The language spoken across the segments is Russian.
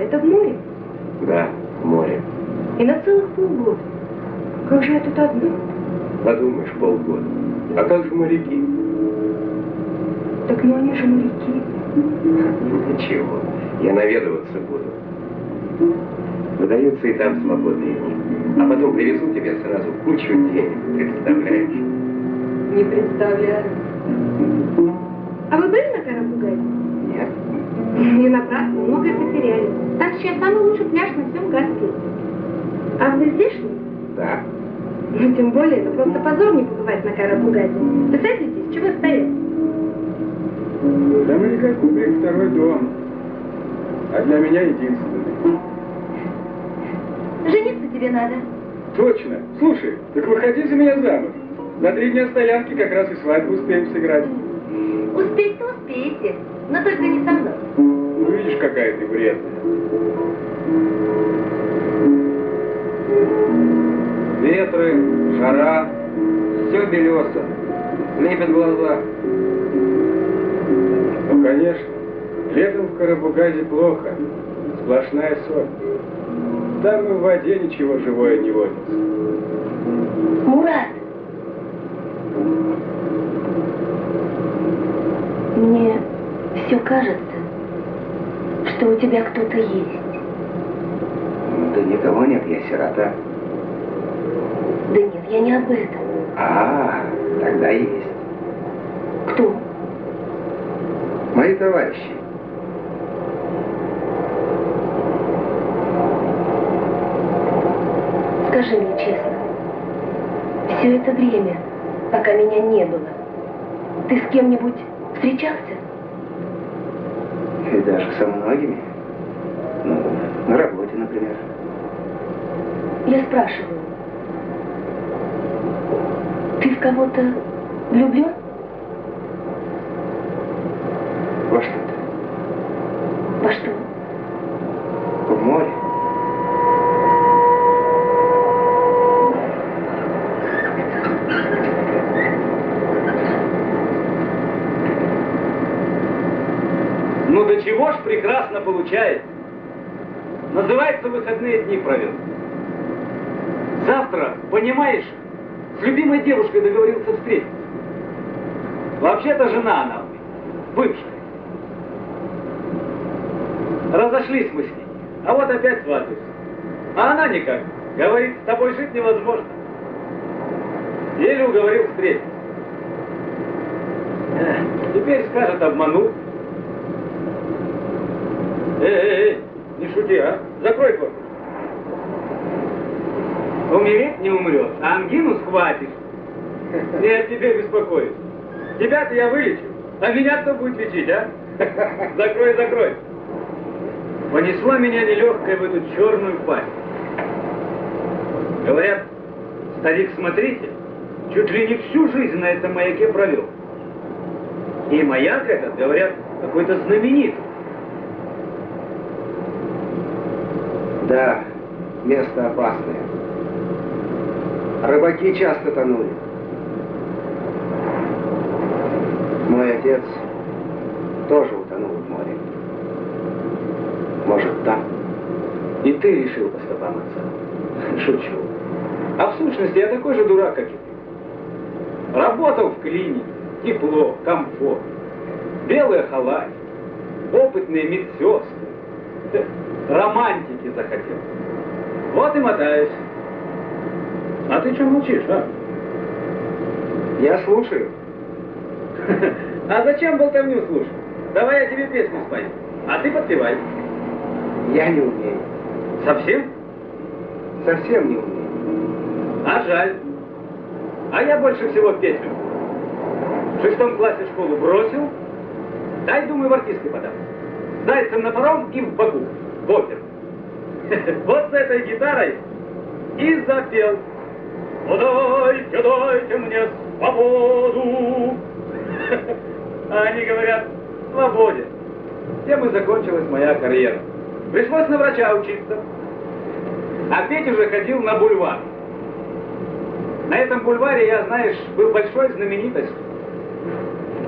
Это в море? Да, в море. И на целых полгода. Как же я тут одна? Подумаешь, полгода. А как же моряки? Так ну они же моряки. Ничего, я наведываться буду. Выдаются и там свободные дни. А потом привезу тебе сразу кучу денег, представляешь? Не представляю. А вы были на Карабугаде? Нет. Не напрасно, многое потеряли. Так сейчас самый лучший пляж на всем Каспии. А вы здешний? Да. Ну, тем более, это просто позор не побывать на Карабугаде. Вы садитесь, чего стоять? Для моряка Кубрик второй дом, а для меня единственный. Жениться тебе надо. Точно. Слушай, так выходи за меня замуж. За 3 дня стоянки как раз и свадьбу успеем сыграть. Успеть-то успеете, но только не со мной. Ну, видишь, какая ты вредная. Ветры, жара, все белесо, слепит глаза. Ну, конечно. Летом в Карабугаде плохо. Сплошная соль. Там и в воде ничего живое не водится. Мурат! Мне все кажется, что у тебя кто-то есть. Да никого нет, я сирота. Да нет, я не об этом. А, тогда есть. Кто? Мои товарищи. Скажи мне честно, все это время, пока меня не было, ты с кем-нибудь встречался? И даже со многими. Ну, на работе, например. Я спрашиваю, ты в кого-то влюблен? Во что ты? Во что? В море. Ну до чего ж прекрасно получается. Называется, выходные дни провел. Завтра, понимаешь, с любимой девушкой договорился встретиться. Вообще-то жена она у меня, бывшая. Разошлись мы с ней, а вот опять сватаюсь. А она никак. Говорит, с тобой жить невозможно. Еле уговорил встретиться. Теперь скажет, обманул. Эй, не шути, а? Закрой форточку. Умереть не умрет, а ангину схватишь. Я о тебе беспокоюсь. Тебя-то я вылечу, а меня кто будет лечить, а? Закрой, закрой. Понесла меня нелегкая в эту черную пасть. Говорят, старик-смотритель чуть ли не всю жизнь на этом маяке провел. И маяк этот, говорят, какой-то знаменитый. Да, место опасное. Рыбаки часто тонули. Мой отец тоже утонул в море. Может, так? И ты решил по стопам отца. Шучу. А в сущности я такой же дурак, как и ты. Работал в клинике. Тепло, комфорт. Белые халаты. Опытные медсестры. Романтики захотел. Вот и мотаюсь. А ты что молчишь, а? Я слушаю. А зачем болтовню слушать? Давай я тебе песню спою. А ты подпевай. Я не умею. Совсем? Совсем не умею. А жаль. А я больше всего петь люблю. В 6 классе школу бросил. Дай, думаю, в артистке подам. Зайцем на паром и в Баку. В оперу. Вот с этой гитарой и запел. Дайте мне свободу. А они говорят, свободен. Тем и закончилась моя карьера. Пришлось на врача учиться. А петь уже ходил на бульвар. На этом бульваре я, знаешь, был большой знаменитостью.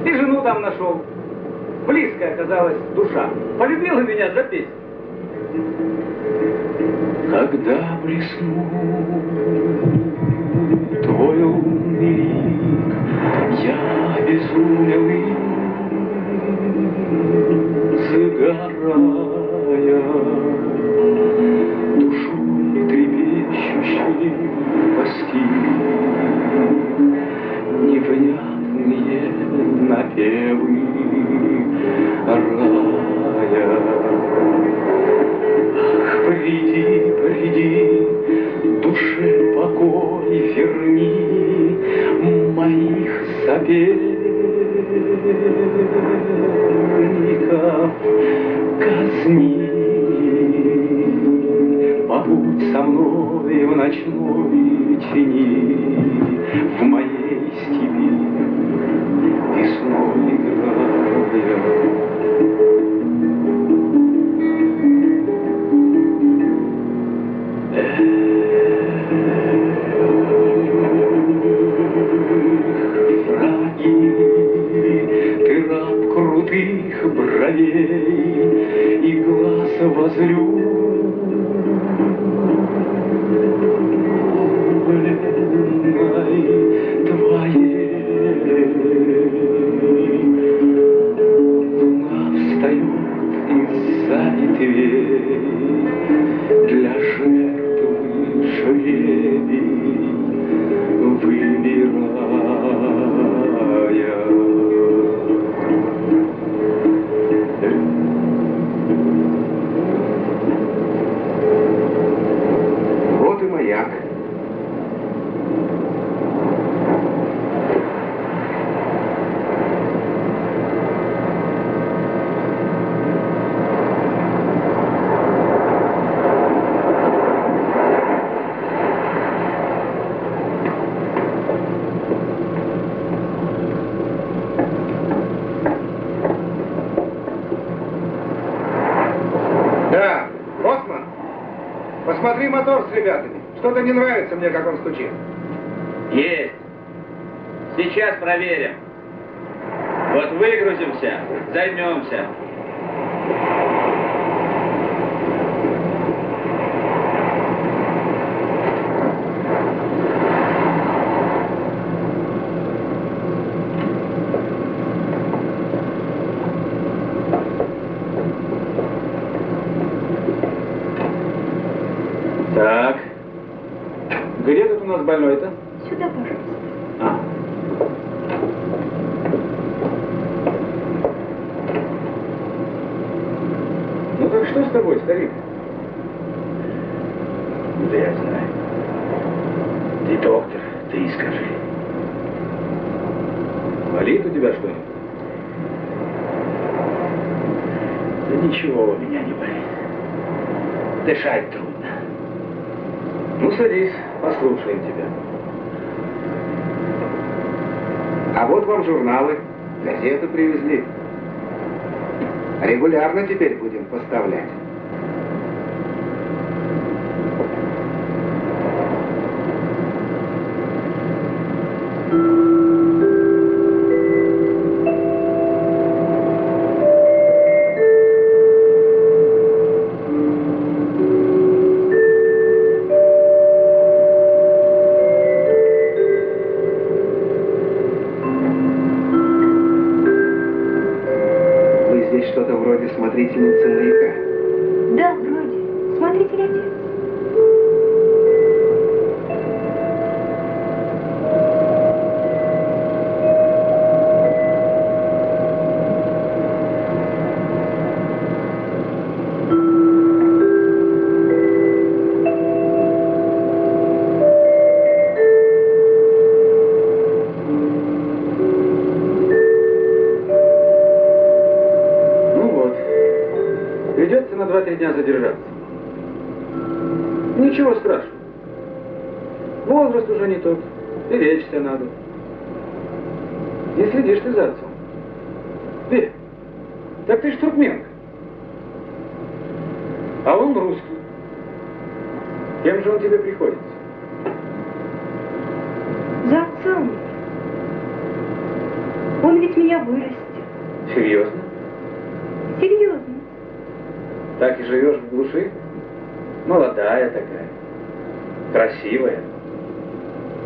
И жену там нашел. Близкая оказалась душа. Полюбила меня за песню. Когда блеснул твой лунный лик, я обезумел и, загорая, душой трепещущей постиг невнятные напевы рая. Ах, приди, приди, душе покой верни моих соперников казни. Побудь со мной в ночной тени, в моей степи весной играя. Ты раб крутых бровей и глаз возлюбленной твоей. Луна встает из-за ветвей для жертвы жребий выбирая. Вот и маяк. Да, Боцман, посмотри мотор с ребятами. Что-то не нравится мне, как он стучит. Есть. Сейчас проверим. Вот выгрузимся, займемся. Так. Где тут у нас больной-то? Сюда, пожалуйста. А. Ну так что с тобой, старик? Да я знаю. Ты доктор, ты и скажи. Болит у тебя что-нибудь? Да ничего у меня не болит. Дышать трудно. Ну, садись, послушаем тебя. А вот вам журналы, газеты привезли. Регулярно теперь будем поставлять. Что-то вроде смотрительницы маяка. Да, вроде. Смотрите, отец. Придется на 2-3 дня задержаться. Ничего страшного. Возраст уже не тот. И лечься надо. Не следишь ты за отцом. Так ты ж туркменка. А он русский. Кем же он тебе приходится? За отцом. Он ведь меня вырастил. Серьезно? Серьезно. Так и живешь в глуши? Молодая такая, красивая.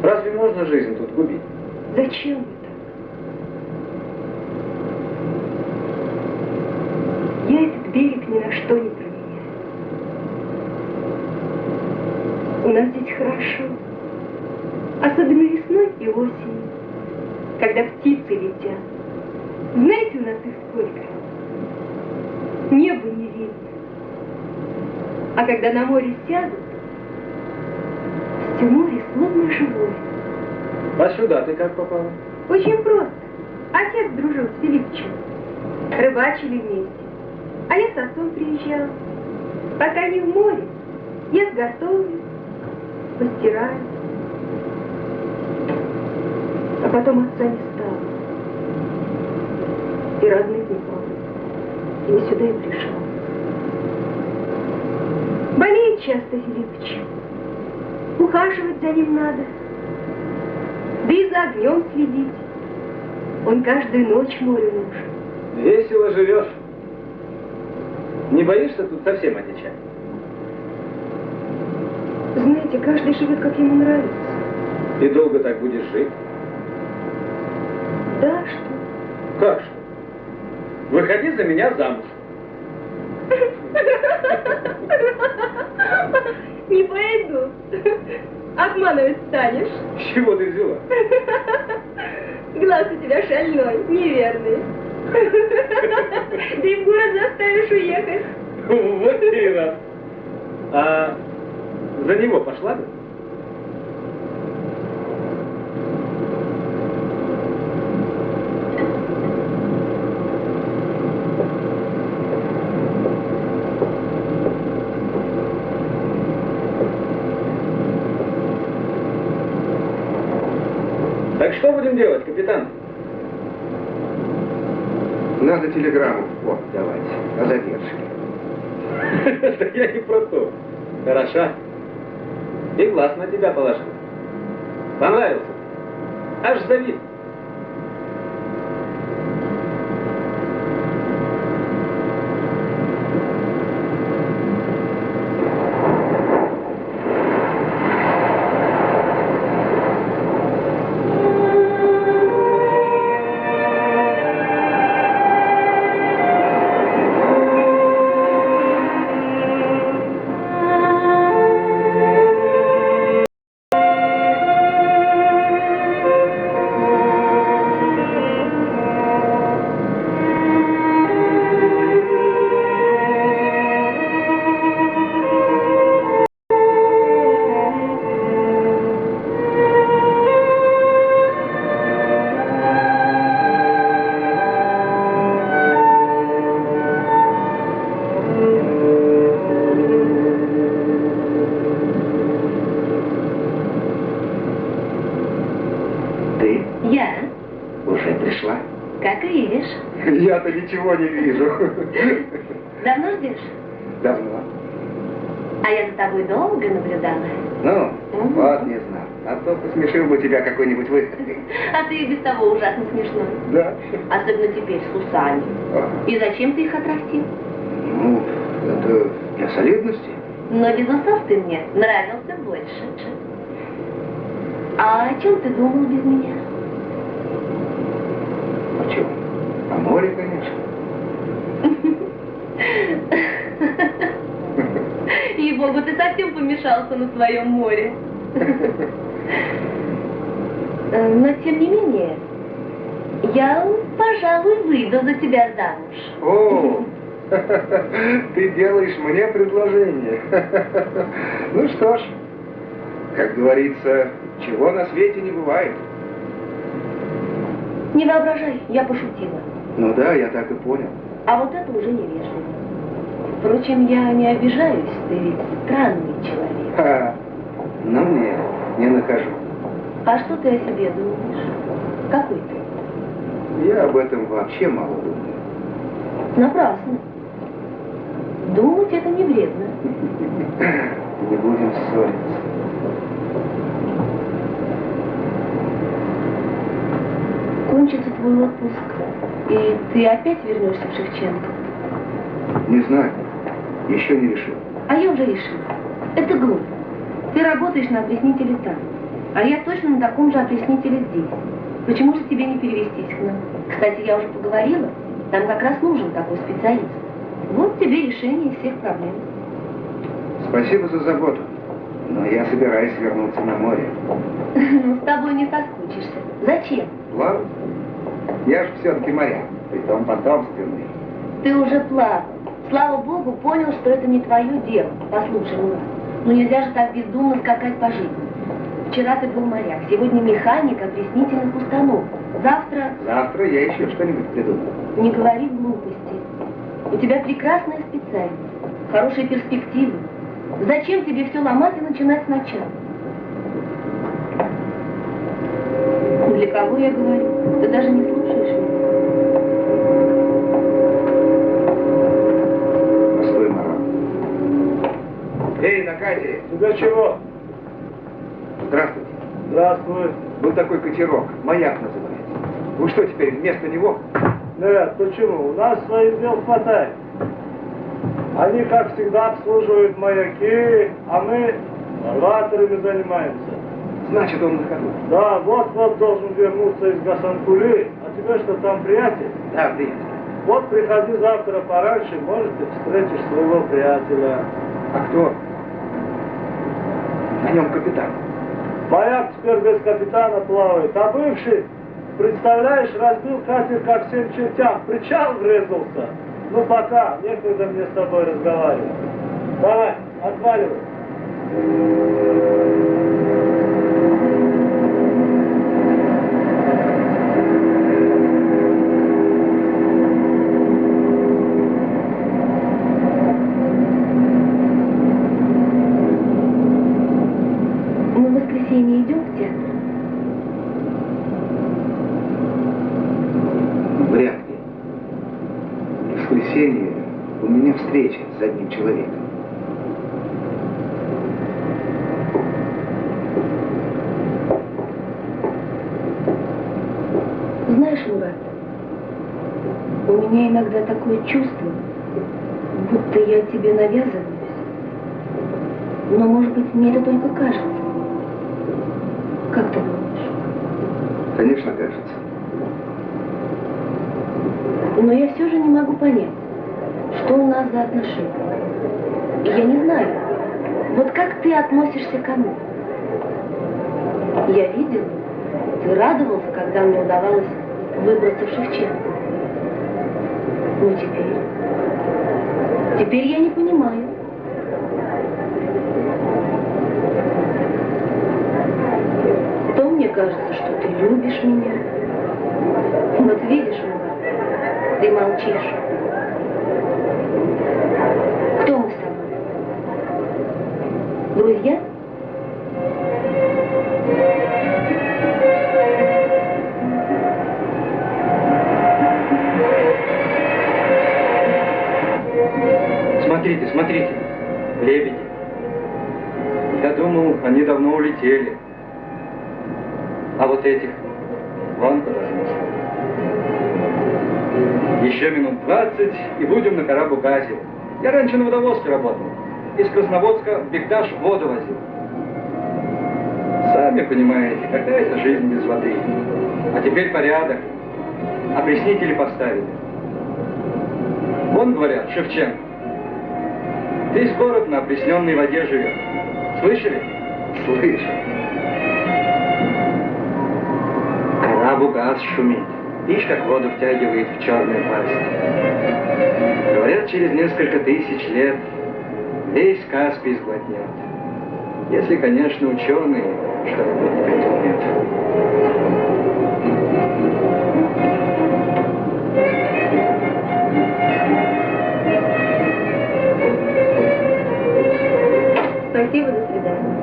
Разве можно жизнь тут губить? Зачем вы так? Я этот берег ни на что не променяю. У нас здесь хорошо. Особенно весной и осенью, когда птицы летят. Знаете, у нас их сколько? Небо не видно. А когда на море сядут, все море словно живое. А сюда ты как попала? Очень просто. Отец дружил с Филиппычем. Рыбачили вместе. А я с отцом приезжала. Пока они в море, я сготовлю, постираю. А потом отца не стало. И родных не было. И не сюда и пришел. Болеет часто Филиппыч. Ухаживать за ним надо. Да и за огнем следить. Он каждую ночь морю нужен. Весело живешь. Не боишься тут совсем одичать? Знаете, каждый живет, как ему нравится. И долго так будешь жить? Да, что? Как что? Выходи за меня замуж. Не пойду. Обманывать станешь. С чего ты взяла? Глаз у тебя шальной, неверный. Ты в город заставишь уехать. Вот и раз. А за него пошла бы? Так что будем делать, капитан? Надо телеграмму в порт давать о задержке. Да я не про то. Хороша. И глаз на тебя положил. Понравился. Аж завид. Я-то ничего не вижу. Давно ждешь? Давно. А я за тобой долго наблюдала. Ну, вот не знал. А то посмешил бы тебя какой-нибудь выходкой. А ты и без того ужасно смешной. Да. Особенно теперь с усами. И зачем ты их отрастил? Ну, это для солидности. Но без усов ты мне нравился больше. А о чем ты думал без меня? О чем? О море, конечно. Ей-богу, ты совсем помешался на своем море. Но, тем не менее, я, пожалуй, выйду за тебя замуж. О, ты делаешь мне предложение. Ну что ж, как говорится, чего на свете не бывает. Не воображай, я пошутила. Ну да, я так и понял. А вот это уже невежливо. Впрочем, я не обижаюсь, ты ведь странный человек. Ха, но мне не нахожу. А что ты о себе думаешь? Какой ты? Я об этом вообще мало думаю. Напрасно. Думать это не вредно. Не будем ссориться. Кончится твой отпуск, и ты опять вернешься в Шевченко? Не знаю. Еще не решил. А я уже решила. Это глупо. Ты работаешь на опреснителе там, а я точно на таком же опреснителе здесь. Почему же тебе не перевестись к нам? Кстати, я уже поговорила, там как раз нужен такой специалист. Вот тебе решение всех проблем. Спасибо за заботу, но я собираюсь вернуться на море. Ну, с тобой не соскучишься. Зачем? Ладно. Я же все-таки моряк, притом потомственный. Ты уже плавал. Слава Богу, понял, что это не твое дело. Послушай, Мурат, ну нельзя же так бездумно скакать по жизни. Вчера ты был моряк, сегодня механик опреснительных установок. Завтра... Завтра я еще что-нибудь придумаю. Не говори глупости. У тебя прекрасная специальность, хорошие перспективы. Зачем тебе все ломать и начинать сначала? Для кого я говорю? Ты даже не слушаешь меня. Постой, Марат. Эй, Накатия! Тебя чего? Здравствуйте. Здравствуй. Был такой катерок, маяк называется. Вы что, теперь вместо него? Нет, почему? У нас своих дел хватает. Они, как всегда, обслуживают маяки, а мы фарватерами занимаемся. Значит, он на ходу. Да, вот-вот должен вернуться из Гасанкули. А тебе что, там приятель? Да, приятель. Вот приходи завтра пораньше, может, ты встретишь своего приятеля. А кто? На нем капитан. Маяк теперь без капитана плавает, а бывший, представляешь, разбил катер как всем чертям, в причал врезался. Ну пока, некогда мне с тобой разговаривать. Давай, отваливай. Мы в воскресенье идем в театр? Вряд ли. В воскресенье у меня встреча с одним человеком. Знаешь, Мурат, у меня иногда такое чувство, будто я тебе навязываюсь. Но, может быть, мне это только кажется. Как ты думаешь? Конечно, кажется. Но я все же не могу понять, что у нас за отношения. И я не знаю, вот как ты относишься ко мне. Я видела, ты радовался, когда мне удавалось выбраться в Шевченко. Но теперь я не понимаю. То мне кажется, что ты любишь меня. Вот видишь, Мурат, ты молчишь. Кто мы с тобой? Друзья? Смотрите, смотрите, лебеди. Я думал, они давно улетели. А вот этих вон куда занесло. Еще минут 20 и будем на Карабугазе. Я раньше на водовозке работал. Из Красноводска в Бекташ воду возил. Сами понимаете, какая это жизнь без воды. А теперь порядок. Опреснители поставили. Вон, говорят, Шевченко. Весь город на опресненной воде живет. Слышали? Слышу. Карабугаз шумит. Видишь, как воду втягивает в черную пасть. Говорят, через несколько тысяч лет весь Каспий сглотнет. Если, конечно, ученые что-нибудь придумают. Спасибо, до свидания.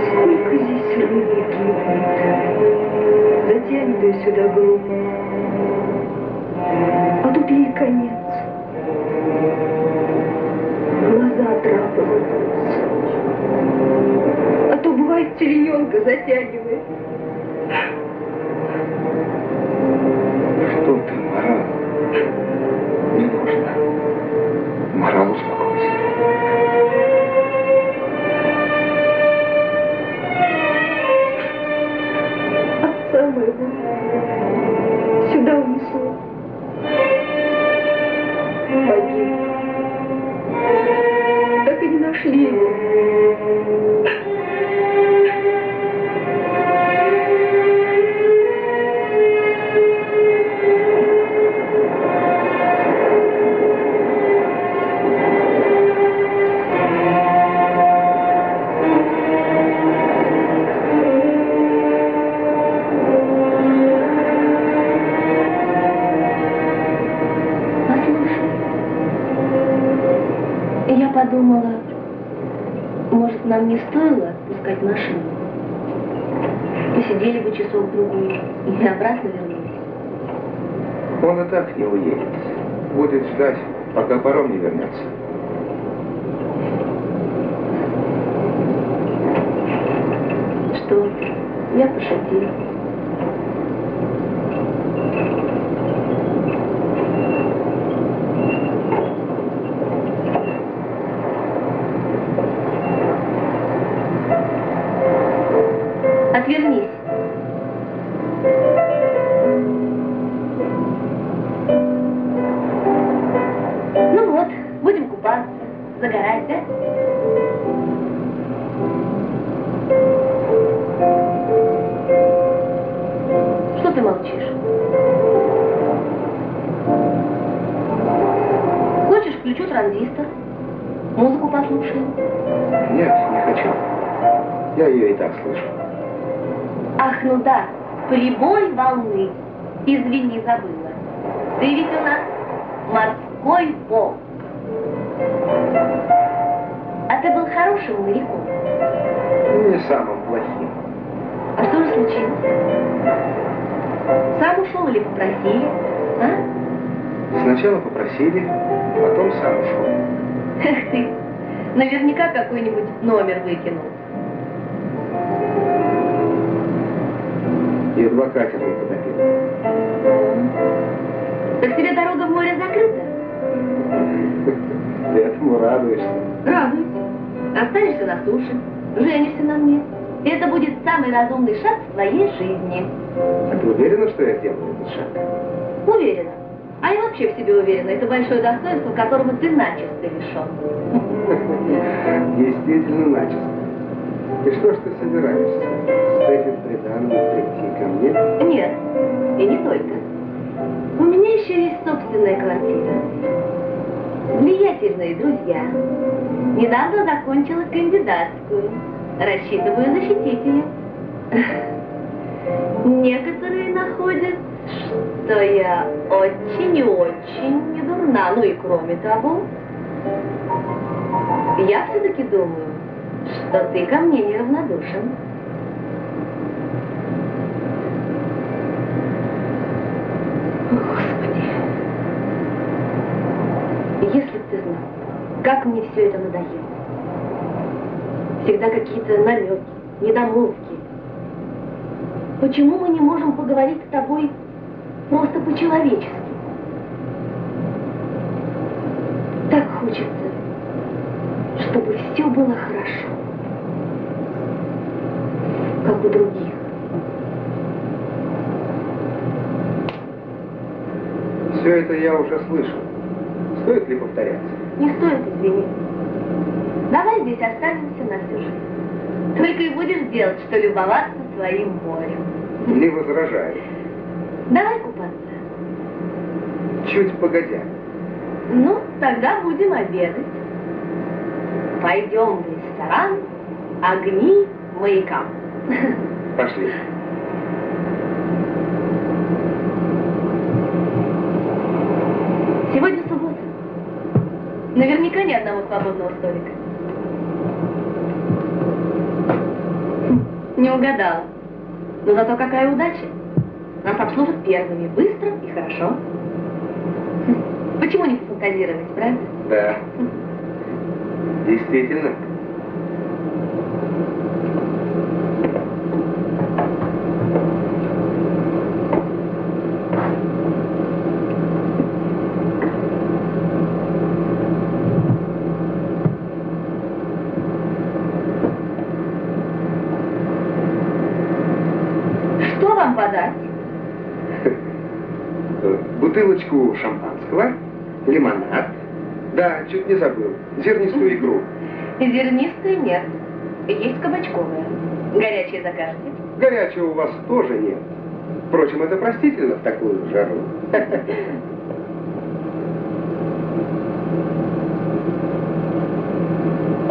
Сколько здесь людей гибнет, затянутые сюда группы. А тут ей конец. Глаза отрапываются. А то бывает телененка затягивает. Что ты, Марал? Не нужно. Марал, успокойся. Отца моего сюда унесло. Погиб. Так и не нашли его. Подумала, может, нам не стоило отпускать машину? Посидели бы часок-другой и обратно вернулись. Он и так не уедет. Будет ждать, пока паром не вернется. Что? Я пошутила. Отвернись. Ну вот, будем купаться, загорать, да? Что ты молчишь? Хочешь, включу транзистор? Музыку послушаем? Нет, не хочу. Я ее и так слышу. Ах, ну да, прибой волны. Извини, забыла. Ты ведь у нас морской волк. А ты был хорошим моряком? Не самым плохим. А что же случилось? Сам ушел или попросили? А? Сначала попросили, потом сам ушел. Эх ты, наверняка какой-нибудь номер выкинул. Едва катер не потопил. Так тебе дорога в море закрыта? Ты этому радуешься. Радуйся. Останешься на суше, женишься на мне. И это будет самый разумный шаг в твоей жизни. А ты уверена, что я сделаю этот шаг? Уверена. А я вообще в себе уверена. Это большое достоинство, которого ты начисто лишен. Действительно начисто. И что ж ты собираешься? С этим приданым прийти ко мне? Нет, и не только. У меня еще есть собственная квартира. Влиятельные друзья. Недавно закончила кандидатскую. Рассчитываю защитить ее. Некоторые находят, что я очень и очень не дурна. Ну и кроме того, я все-таки думаю, что ты ко мне неравнодушен. Господи, если бы ты знал, как мне все это надоело. Всегда какие-то намеки, недомолвки. Почему мы не можем поговорить с тобой просто по-человечески? Так хочется, чтобы все было хорошо, как у других. Все это я уже слышал. Стоит ли повторяться? Не стоит, извини. Давай здесь останемся на всю жизнь. Только и будешь делать, что любоваться своим морем. Не возражаю. Давай купаться. Чуть погодя. Ну, тогда будем обедать. Пойдем в ресторан «Огни маяка». Пошли. Сегодня суббота. Наверняка ни одного свободного столика. Не угадала. Но зато какая удача. Нас обслужат первыми. Быстро и хорошо. Почему не пофантазировать, правда? Да. Действительно. Что вам подать? Бутылочку шампанского, лимонад. Да, чуть не забыл. Зернистую икру. Зернистую нет. Есть кабачковая. Горячее закажете? Горячего у вас тоже нет. Впрочем, это простительно в такую жару.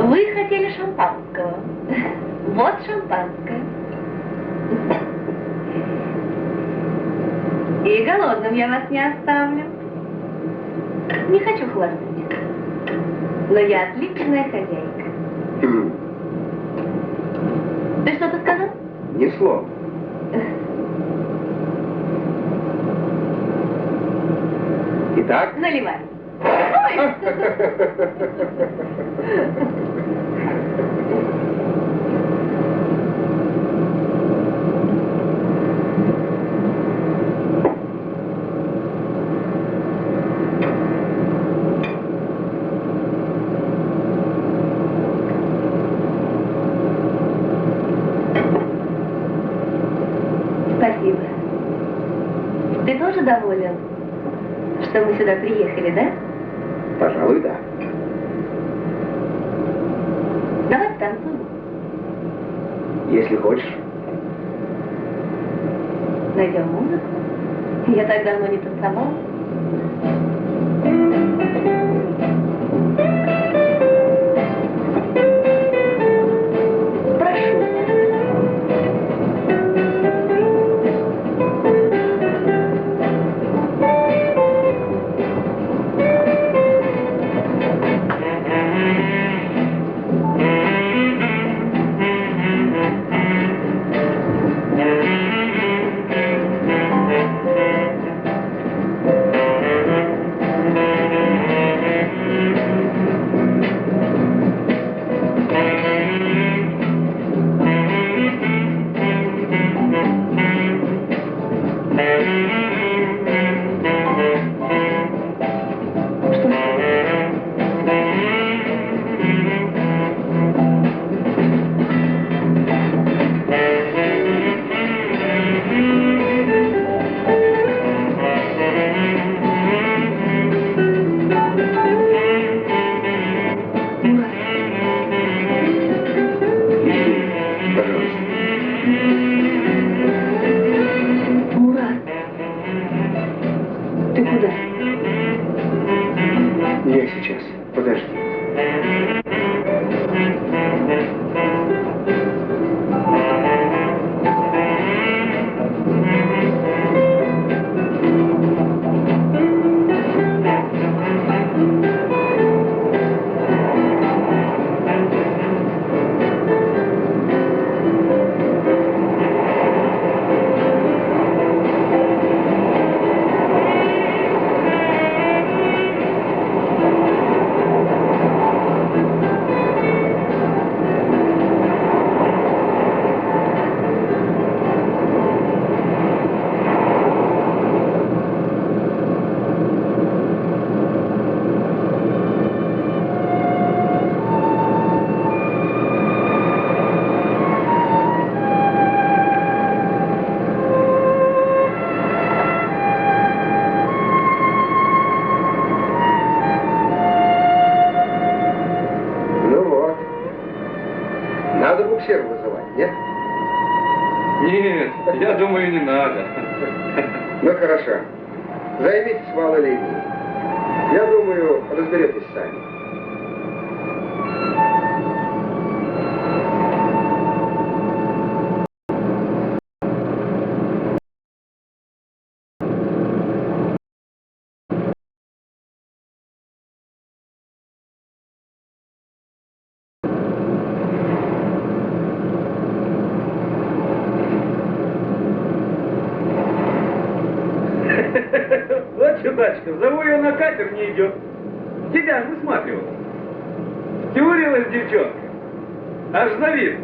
Вы хотели шампанского. Вот шампанское. И голодным я вас не оставлю. Не хочу хвастать. Но я отличная хозяйка. Ты что-то сказал? Ни слова. Итак? Наливай. Ой! Спасибо. Ты тоже доволен, что мы сюда приехали, да? Пожалуй, да. Давай танцуем. Если хочешь. Найдем музыку. Я так давно не танцевала. Прошу. Мурат, ты куда? Я сейчас. Подожди. буксир вызывать, нет? Нет, я думаю, не надо. Ну хорошо. Займитесь малолетней. Я думаю, разберетесь сами. Вот чудачка, зову ее на катер, не идет. Тебя ж высматривал. Втюрилась девчонка. Аж завис.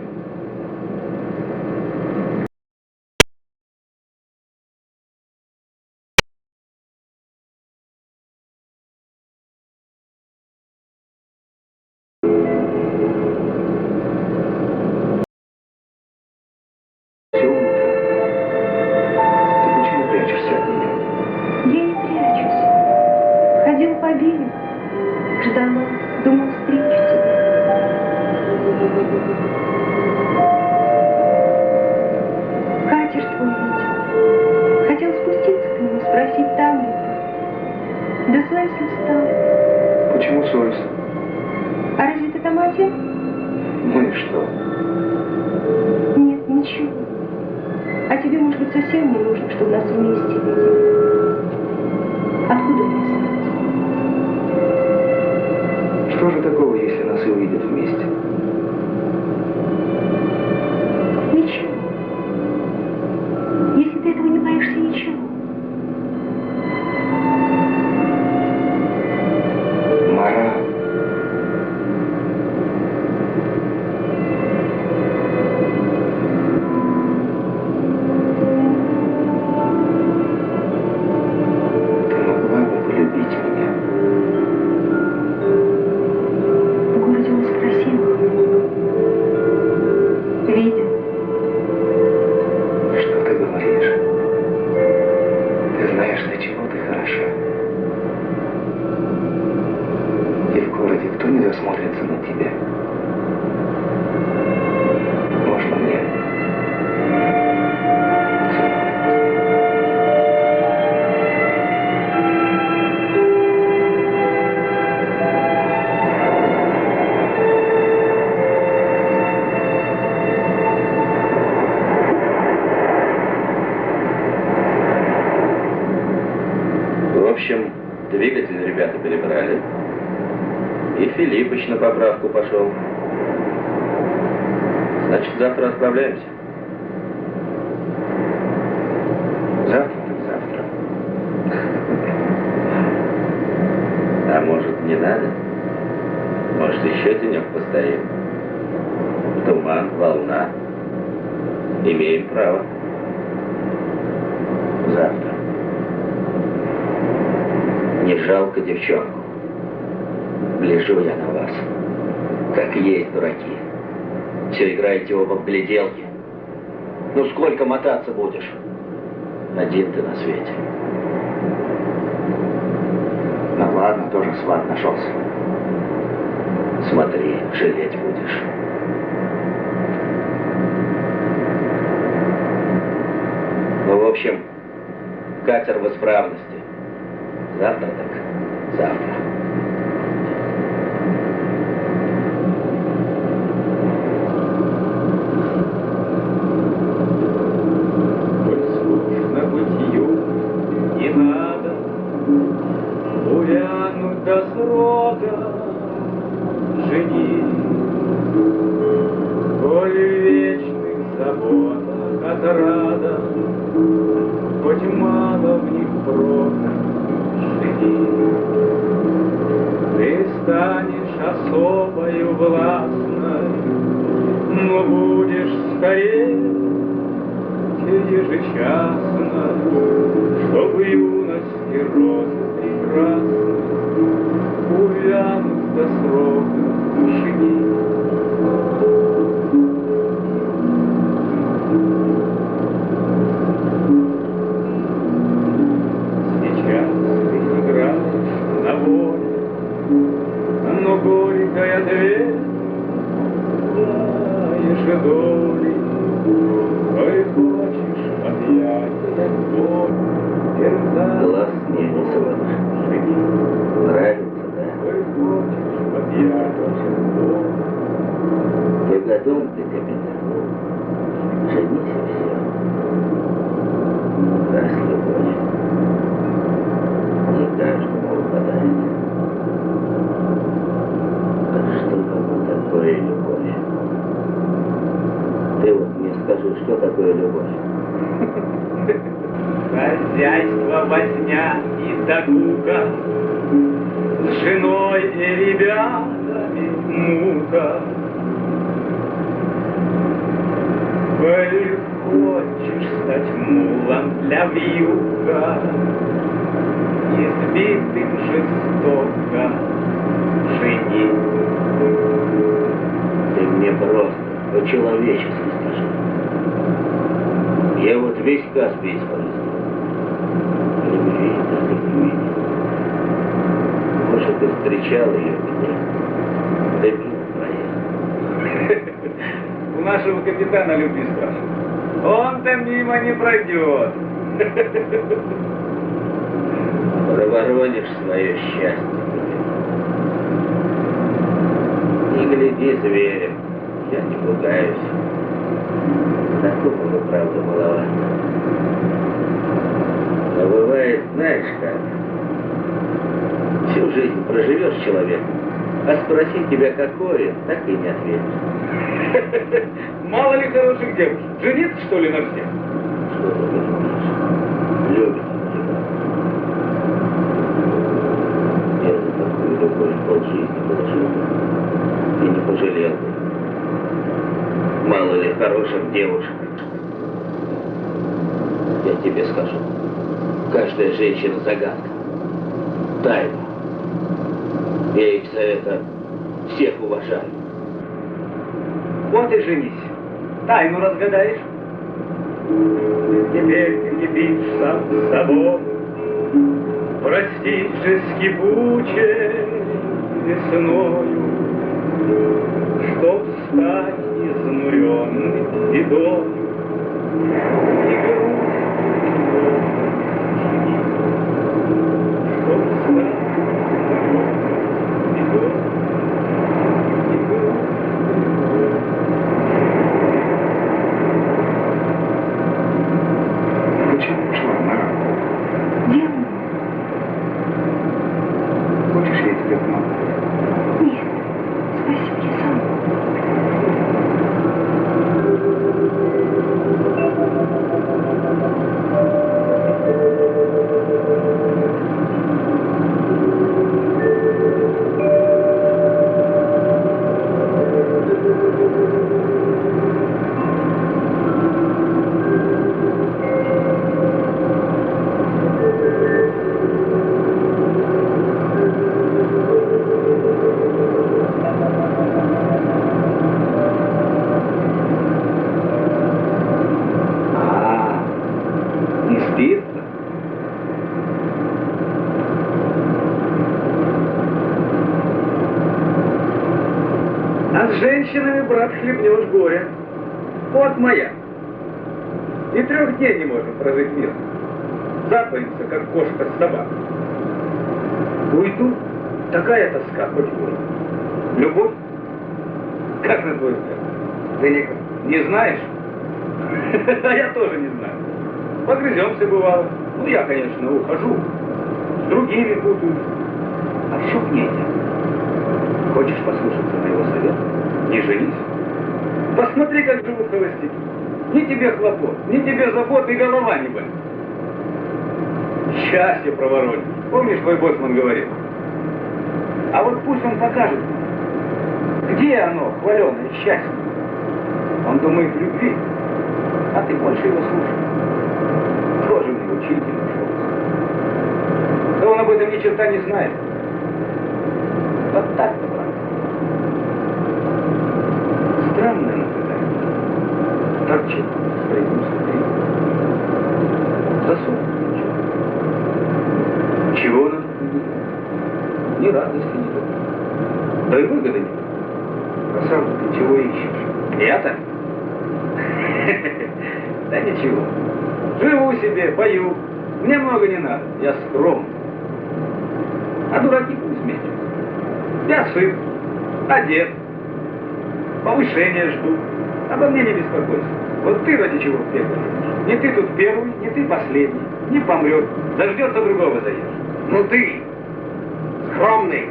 Все утро. Ты почему прячешься от меня? Я не прячусь. Ходила по берегу, ждала, думала, встречу тебя. Катер твой видел. Хотел спуститься к нему, спросить, там ли ты. Да совестно стало. Почему совестно? А разве ты там один? Ну и что? Нет, ничего. А тебе, может быть, совсем не нужно, чтобы нас вместе видели. Откуда мне знать? Что же такого, если нас и увидят вместе? Ничего. Если ты этого не боишься, ничего. Мара. Ты могла бы полюбить меня? В городе у нас красиво. Видел. Что ты говоришь? Ты знаешь, до чего ты хороша. И в городе кто не засмотрится на тебя? Можно мне? В общем, двигатель ребята перебрали. И Филиппыч на поправку пошел. Значит, завтра отправляемся. Завтра так завтра. А может, не надо? Может, еще денек постоим? Туман, волна. Имеем право. Завтра. Не жалко девчонку. Гляжу я на вас. Как есть, дураки. Все играете оба в гляделки. Ну сколько мотаться будешь? Один ты на свете. Ну ладно, тоже сват нашелся. Смотри, жалеть будешь. Ну, в общем, катер в исправности. Завтра так, завтра. Послушно бытию не надо увянуть до срока. Жени, коль в вечных заботах отрада, хоть мало в них прока. Жени, ты станешь особою властной, но будешь стареть ежечасно, чтобы юности розы прекрасны увянут до срока. Жени. Сейчас ты играешь на воле, но горькая дверь знаешь доли. Ой, хочешь объятия боль, терзать. Глаз мне не сводишь. Жени. Нравится, да? Ой, хочешь объятия боль. Тугодум ты, капитан. Женись и все. Даст любовь. Не каждому выпадает. А что такое любовь? Ты вот мне скажи, что такое любовь? Хозяйство возня и докука, с женой и ребятами мука. Коль хочешь стать мулом для вьюга, избитым жестоко женись. Ты мне просто по-человечески скажи. Я вот весь Каспий использую. Любви, да любви. Может, ты встречал ее где? Да мимо твоя. У нашего капитана любви спрашивают. Он-то мимо не пройдет. Проворонишь свое счастье. Не гляди зверем, я не пугаюсь. Знакомого, правда, маловато. Но бывает, знаешь как, всю жизнь проживешь с человеком, а спроси тебя какое, так и не ответишь. Мало ли хороших девушек. Жениться, что ли, на всех? Что ты понимаешь? Любит тебя. Я за такую любовь полжизни положил бы и не пожалел бы. Мало ли хороших девушек. Я тебе скажу, каждая женщина загадка, тайна. Я их за это всех уважаю. Вот и женись. Тайну разгадаешь. Теперь ты не пишь сам с собой. Простить же с кипучей весною, чтоб стать изнуренным бедой. И грустью, чтоб стать изнуренным бедой. Почему ушла, Мара? Диана? Хочешь, я тебе помогу? Нет. Спасибо, я сама. Не спится? А с женщинами, брат, хлебнешь горе. Вот моя. И 3 дней не можем прожить мирно. Запаемся, как кошка с собакой. Уйду, такая тоска, хоть вой. Любовь? Как на твой взгляд? Ты не знаешь? А я тоже не знаю. Погрыземся бывало. Ну, я, конечно, ухожу. С другими путаюсь. А все к ней. Хочешь послушаться моего совета? Не женись. Посмотри, как живут холостяки. Ни тебе хлопот, ни тебе забот, и голова не болит. Счастье проворонит. Помнишь, твой боцман говорил? А вот пусть он покажет, где оно, хваленое счастье. Он думает в любви, а ты больше его слушай. Тоже мне учитель нашелся. Да он об этом ни черта не знает. Вот так-то, брат. Странное наблюдение. Торчит в среднем смотри. Засунул. Чего надо? Ни радости не будет. Да и выгоды нет. А сам ты чего ищешь? Я-то? Да ничего. Живу себе, пою. Мне много не надо. Я скромный. А дураки пусть мечут. Я сыт, одет, повышения жду. Обо мне не беспокойся. Вот ты ради чего в пекло едешь? Не ты тут первый, не ты последний. Не помрет. Дождется другого заедешь. Ну ты, скромный.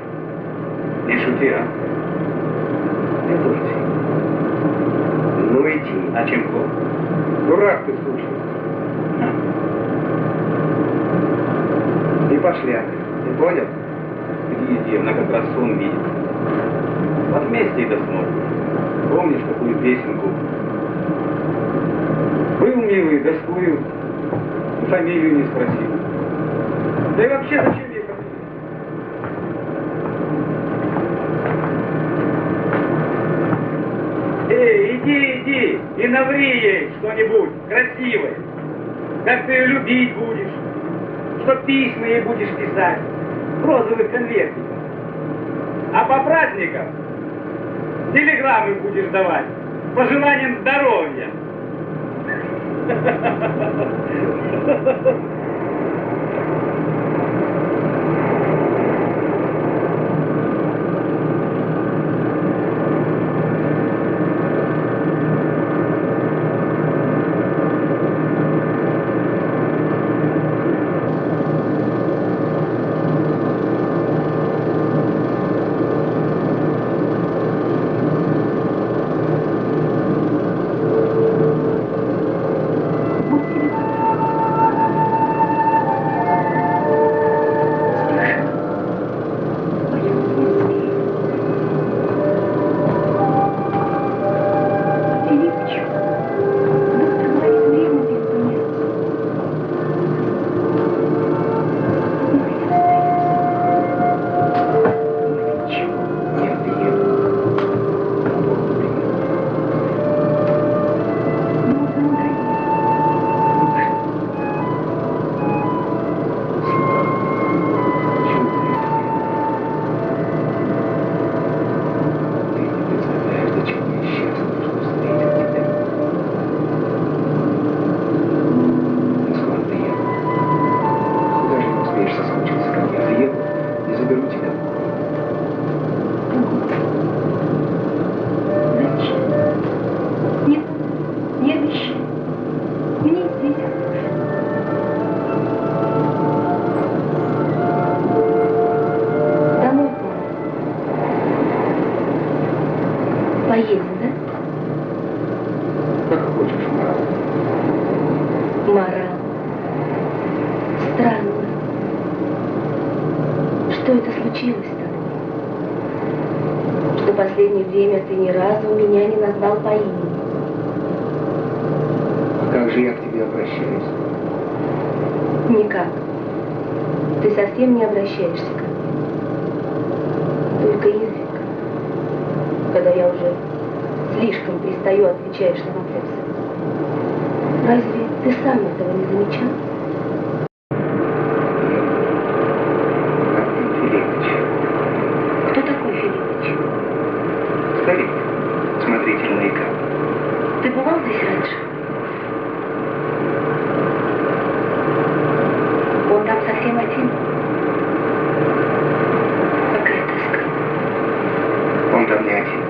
Не шути, а? Я тоже сильный. Ну иди. А чем плохо? Дурак ты, слушай. И пошляк. Ты понял? Иди, она как раз сон видит. Вот вместе и досмотрим. Помнишь такую песенку? Был милый, да сплыл, и фамилию не спросил. Да и вообще зачем ей фамилия? Эй, иди, и наври ей что-нибудь красивое. Как ты ее любить будешь, что письма ей будешь писать в розовых конвертиках. А по праздникам телеграммы будешь давать с пожеланием здоровья. Поедем, да? Как хочешь, Марал. Марал. Странно. Что это случилось-то? Что последнее время ты ни разу меня не назвал по имени. А как же я к тебе обращаюсь? Никак. Ты совсем не обращаешься ко мне. Только изредка, когда я уже слишком пристаю, отвечаешь на вопросы. Разве ты сам этого не замечал? Филиппович. Кто такой Филиппович? Старик, смотритель маяка. Ты бывал здесь раньше? Он там совсем один? Какая тоска. Он там не один.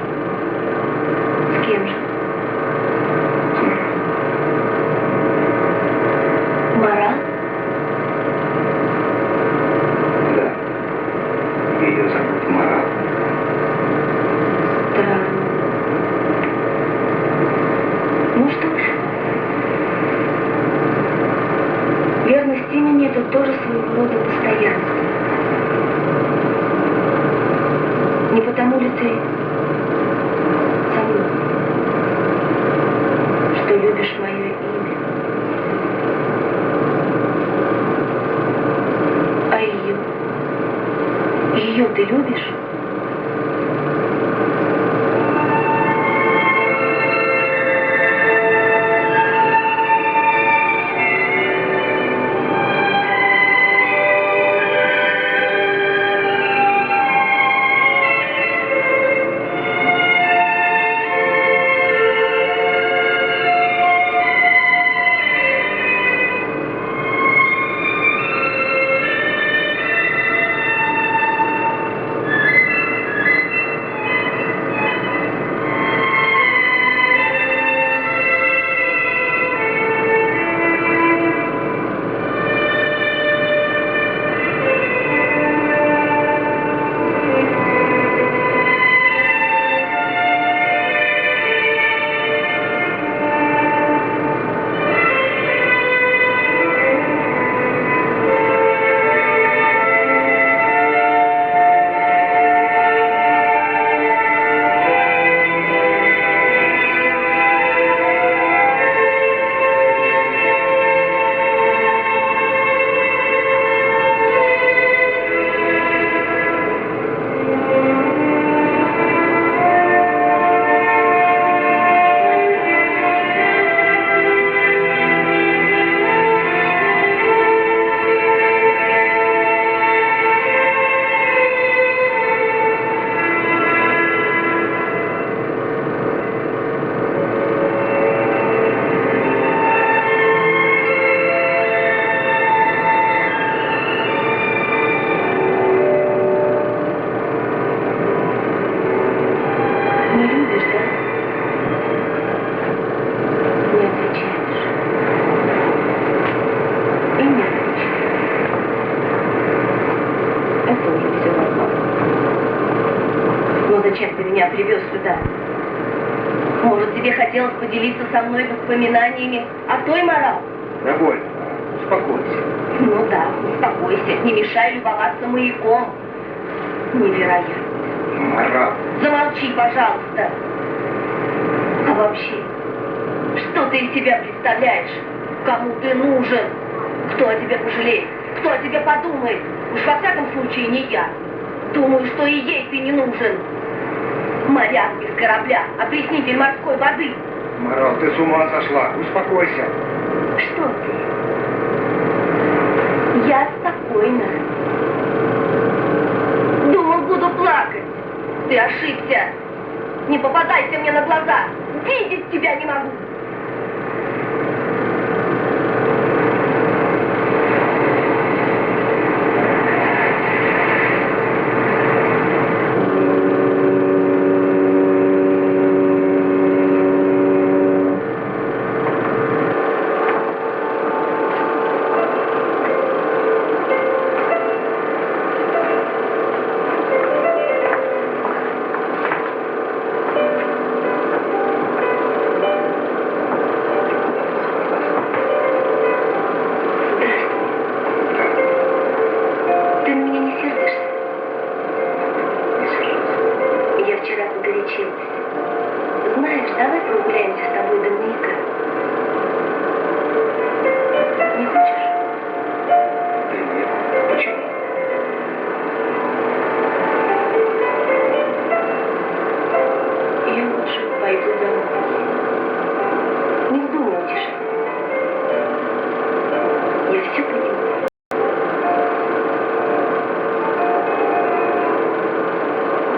С кем же? С Марал. Марал? Да. Ее зовут Марал. Странно. Ну что ж. Верность имени — это тоже своего рода постоянство. Не потому ли ты со мной, что любишь мое имя? А ее? Ее ты любишь? меня привез сюда? Может, тебе хотелось поделиться со мной воспоминаниями о той Марал? Довольно. Успокойся. Ну да, успокойся. Не мешай любоваться маяком. Невероятно. Марал. Замолчи, пожалуйста. А вообще, что ты из себя представляешь? Кому ты нужен? Кто о тебе пожалеет? Кто о тебе подумает? Уж во всяком случае не я. Думаю, что и ей ты не нужен. Моряк без корабля, опреснитель морской воды. Марал, ты с ума сошла. Успокойся. Что ты? Я спокойна. Думал, буду плакать. Ты ошибся. Не попадайся мне на глаза. Видеть тебя не могу. Знаешь, давай прогуляемся с тобой до маяка. Не хочешь? Да нет. Почему? Я лучше пойду домой. Не вздумай утешать. Я все понимаю.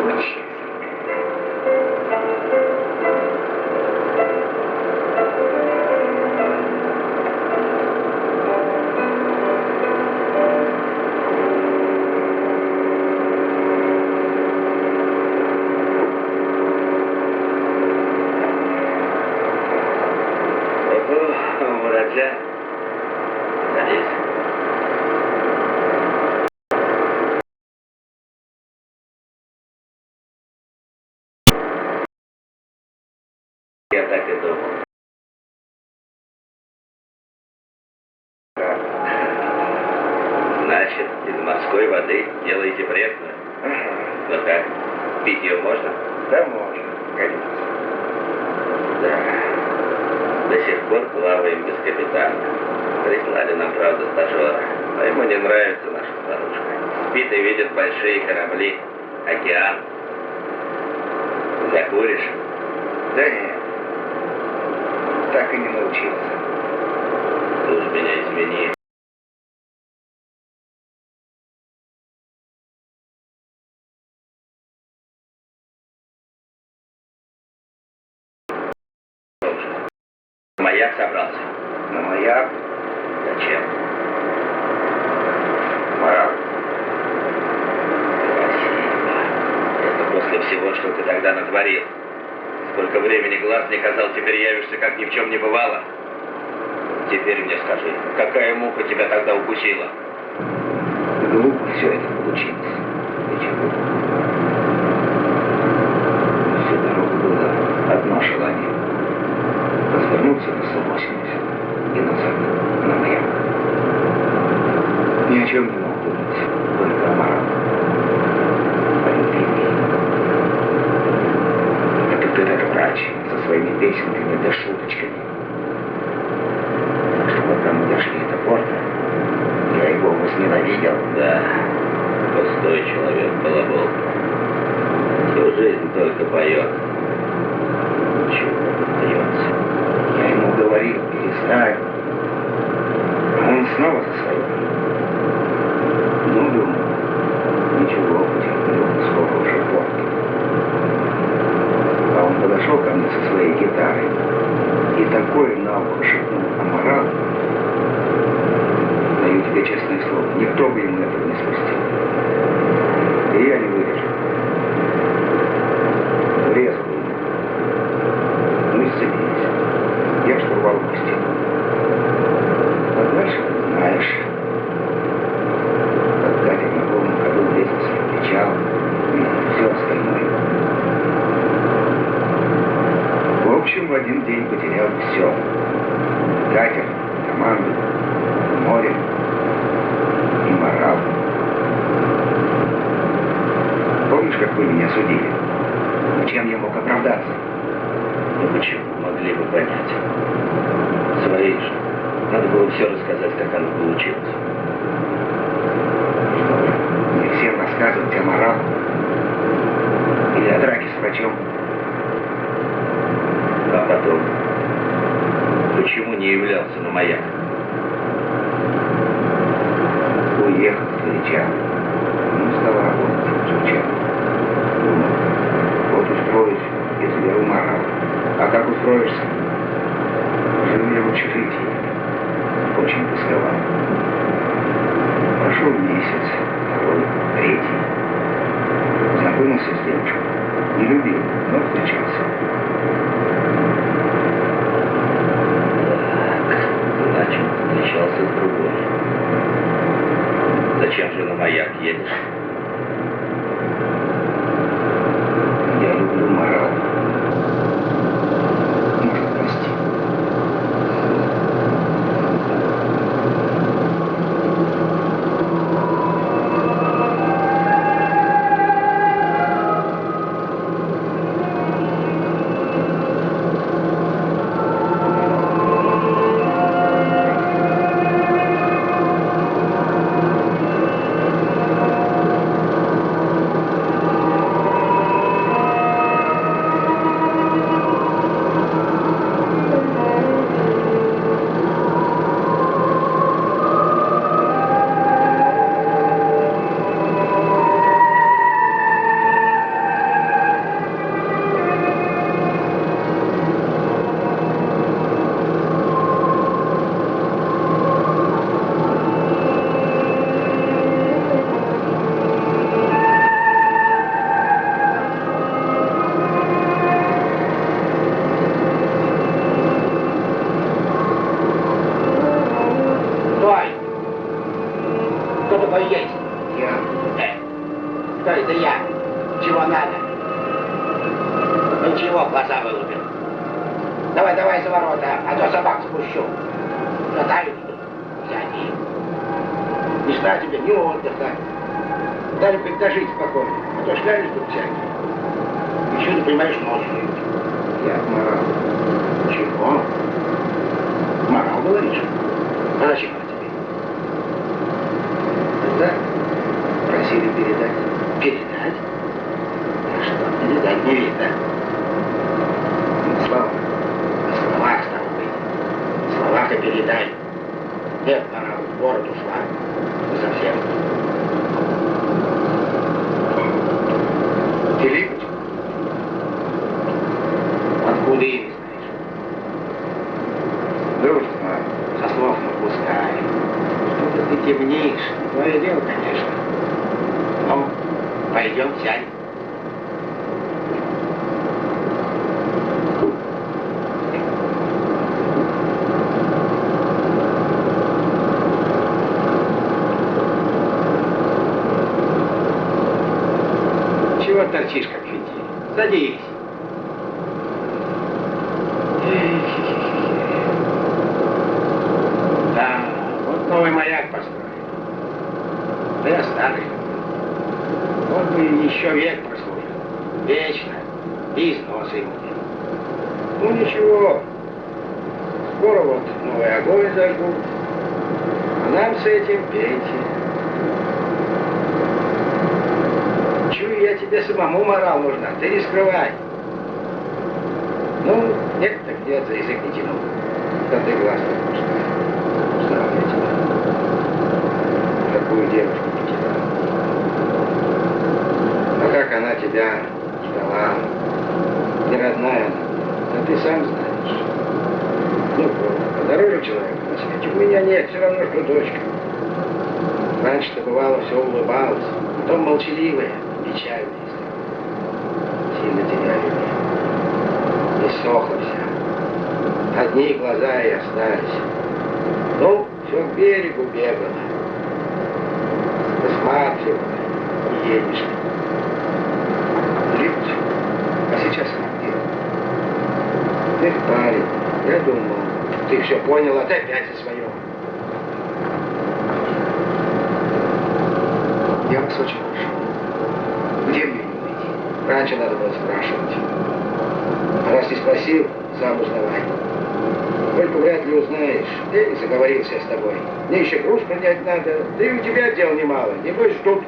Будь счастлив. Мураджа, садись. Я так и думал. Значит, из морской воды делаете пресную? Ну как, пить ее можно? Да можно, конечно. Да. До сих пор плаваем без капитана. Прислали нам, правда, стажера. Но ему не нравится наша старушка. Спит и видит большие корабли, океан. Закуришь? Да нет. Так и не научился. Ты уж меня извини. Маяк собрался. На маяк? Зачем? Марал. Спасибо. Это после всего, что ты тогда натворил. Сколько времени глаз не казал, теперь явишься, как ни в чем не бывало. Теперь мне скажи, какая муха тебя тогда укусила? Глупо все это получилось. Ничего. Всю дорогу было одно желание. Развернуться на 180 и назад, на маяк. Ни о чем не мог думать, только о Марал. О любви. А тут этот врач со своими песенками да шуточками. Так что когда мы дошли до порта, я его возненавидел. Да, пустой человек, балабол. Всю жизнь только поет. Ничего не остается. Я ему говорил, перестань. А он снова за свое. Ну, думаю, ничего, потерплю, скоро уже порт. А он подошел ко мне со своей гитарой и такое на ухо шепнул о Марал. Даю тебе честное слово, никто бы ему этого не спустил. И я не выдержал. Врезал ему. Ну и сцепились. Я штурвал пустил. А дальше ты знаешь. Как катер на полном ходу врезался в причал и все остальное. как вы меня судили. Чем я мог оправдаться? Ну почему? Могли бы понять. Свои же. Надо было все рассказать, как оно получилось. Что вы, мне всем рассказывать о морал? Или о драке с врачом? А потом? Почему не являлся на маяк? Уехал с Ильича. Не стал работать с Ильича. Думал, вот устроюсь, если я уморал. А как устроишься? Жил я в общежитии. Очень тосковал. Прошел месяц, второй, третий. Знакомился с девушкой. Не любил, но встречался. Так, значит, встречался с другой. Зачем же на маяк едешь? Я люблю морал. Может, прости. Жить спокойно, а то шляли тут всякие. Еще не понимаешь, ночью. Я морал. Чего? Морал, говоришь? А зачем она тебе? Да, просили передать. Передать? А что, передать не видно. Слава. На словах, стало быть. Слова-то передай. Нет, морал, в город ушла. Совсем. Филиппыч? Откуда имя знаешь? Дружество. Со слов напускай. Что-то ты темнишь. Твое дело, конечно. Ну, пойдем, сядь. Чего торчишь, как фитиль? Садись. Да, вот новый маяк построил. Да я старый. Вот бы еще век прослужил. Вечно. И износы ему нет. Ну ничего. Скоро вот новый огонь зажгут. А нам с этим пейте. Чую, я тебе самому морал нужна, ты не скрывай. Ну, нет, так нет, за язык не тянул. Да ты глаз не пускай. Знал я тебя. Такую девушку потерял. А как она тебя ждала. Не родная она, а ты сам знаешь. Ну, подороже человека на свете. У меня нет, все равно, что дочка. Раньше-то бывало, все улыбалась, потом молчаливая. Печальная стала. Сильно тебя любила. Иссохла вся. Одни глаза и остались. Ну, все к берегу бегала. Посматривала. И едешь. Филиппыч, а сейчас она где? Ты парень. Я думал, ты все понял, а ты опять за свое. Я вас очень прошу. Где мне ее найти? раньше надо было спрашивать. А раз не спросил, сам узнавай. Только вряд ли узнаешь. Ты заговорился с тобой. Мне еще груз принять надо. Да и у тебя дел немало. Небось ждут.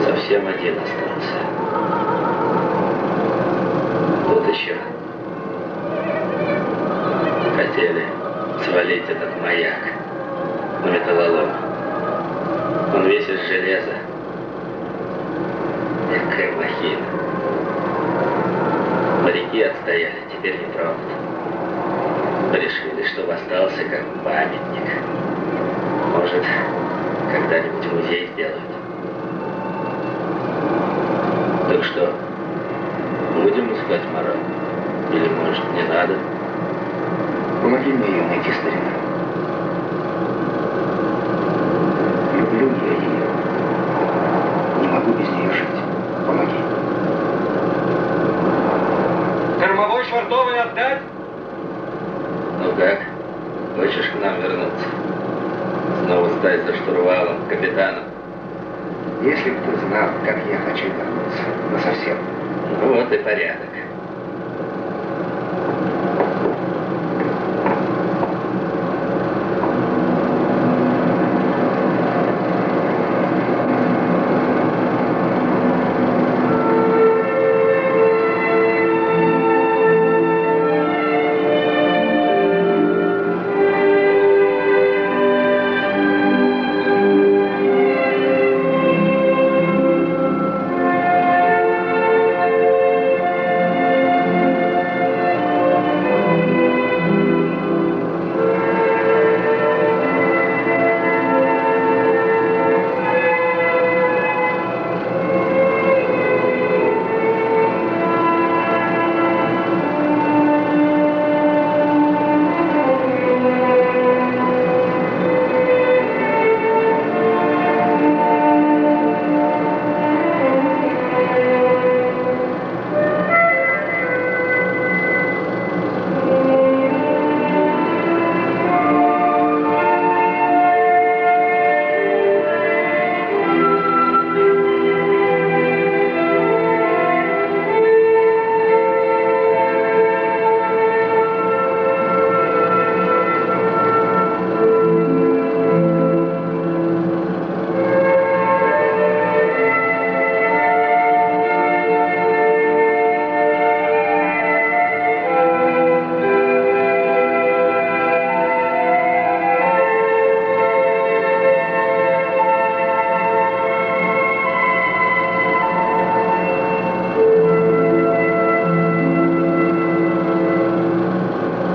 Совсем один остался. Тут еще хотели свалить этот маяк на металлолом. Он весь из железа. Какая махина. Моряки отстояли, теперь не тронут. Решили, чтобы остался как памятник. Может, когда-нибудь музей сделают. Так что, будем искать Марат? Или, может, не надо? Помоги мне ее найти, старина. Люблю я ее. Не могу без нее жить. Помоги. Кормовой швартовый отдать? Ну как? Хочешь к нам вернуться? Снова стать за штурвалом, капитаном? Если бы ты знал, как я хочу вернуться. Насовсем. Ну вот и порядок.